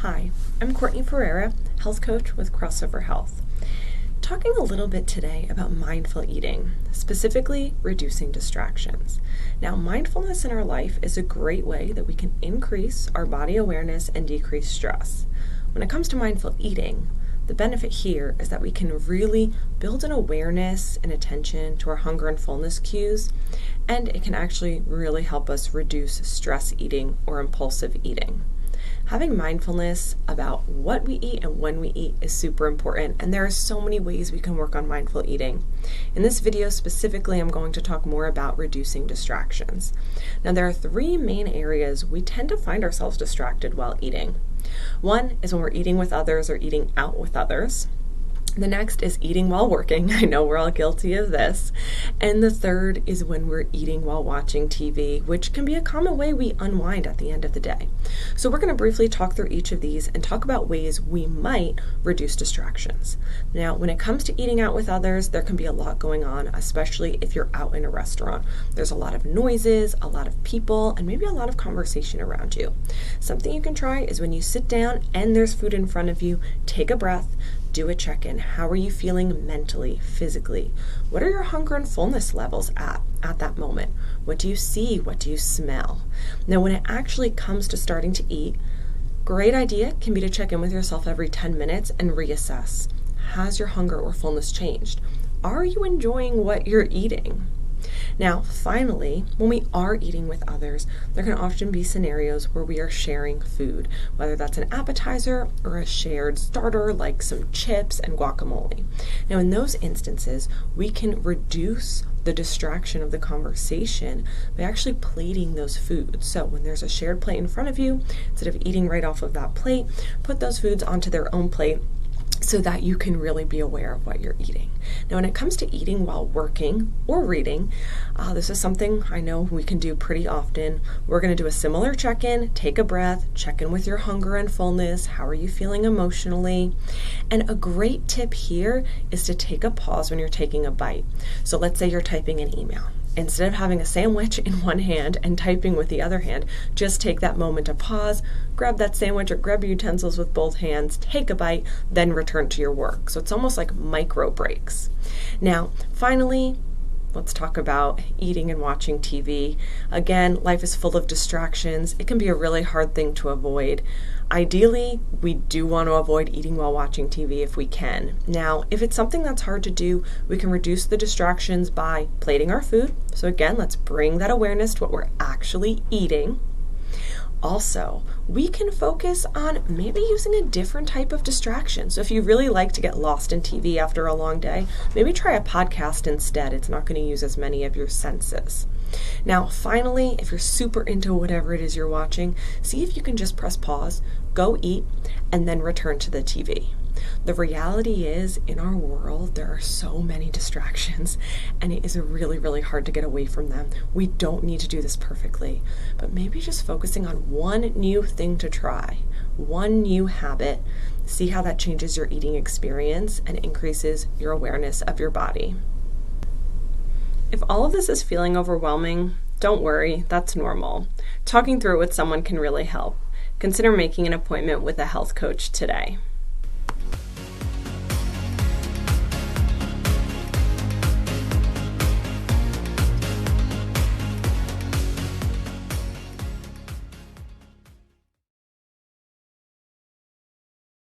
Hi, I'm Courtney Ferreira, health coach with Crossover Health. Talking a little bit today about mindful eating, specifically reducing distractions. Now, mindfulness in our life is a great way that we can increase our body awareness and decrease stress. When it comes to mindful eating, the benefit here is that we can really build an awareness and attention to our hunger and fullness cues, and it can actually really help us reduce stress eating or impulsive eating. Having mindfulness about what we eat and when we eat is super important, and there are so many ways we can work on mindful eating. In this video specifically, I'm going to talk more about reducing distractions. Now, there are three main areas we tend to find ourselves distracted while eating. One is when we're eating with others or eating out with others. The next is eating while working. I know we're all guilty of this. And the third is when we're eating while watching TV, which can be a common way we unwind at the end of the day. So we're going to briefly talk through each of these and talk about ways we might reduce distractions. Now, when it comes to eating out with others, there can be a lot going on, especially if you're out in a restaurant. There's a lot of noises, a lot of people, and maybe a lot of conversation around you. Something you can try is when you sit down and there's food in front of you, take a breath, do a check-in. How are you feeling mentally, physically? What are your hunger and fullness levels at that moment? What do you see? What do you smell? Now, when it actually comes to starting to eat, great idea can be to check in with yourself every 10 minutes and reassess. Has your hunger or fullness changed? Are you enjoying what you're eating? Now, finally, when we are eating with others, there can often be scenarios where we are sharing food, whether that's an appetizer or a shared starter like some chips and guacamole. Now, in those instances, we can reduce the distraction of the conversation by actually plating those foods. So when there's a shared plate in front of you, instead of eating right off of that plate, put those foods onto their own plate so that you can really be aware of what you're eating. Now, when it comes to eating while working or reading, this is something I know we can do pretty often. We're going to do a similar check-in, take a breath, check in with your hunger and fullness. How are you feeling emotionally? And a great tip here is to take a pause when you're taking a bite. So let's say you're typing an email. Instead of having a sandwich in one hand and typing with the other hand, just take that moment to pause, grab that sandwich or grab your utensils with both hands, take a bite, then return to your work. So it's almost like micro breaks. Now, finally, let's talk about eating and watching TV. Again, life is full of distractions. It can be a really hard thing to avoid. Ideally, we do want to avoid eating while watching TV if we can. Now, if it's something that's hard to do, we can reduce the distractions by plating our food. So again, let's bring that awareness to what we're actually eating. Also, we can focus on maybe using a different type of distraction. So if you really like to get lost in TV after a long day, maybe try a podcast instead. It's not going to use as many of your senses. Now, finally, if you're super into whatever it is you're watching, see if you can just press pause, go eat, and then return to the TV. The reality is, in our world, there are so many distractions, and it is really, really hard to get away from them. We don't need to do this perfectly, but maybe just focusing on one new thing to try, one new habit, see how that changes your eating experience and increases your awareness of your body. If all of this is feeling overwhelming, don't worry, that's normal. Talking through it with someone can really help. Consider making an appointment with a health coach today.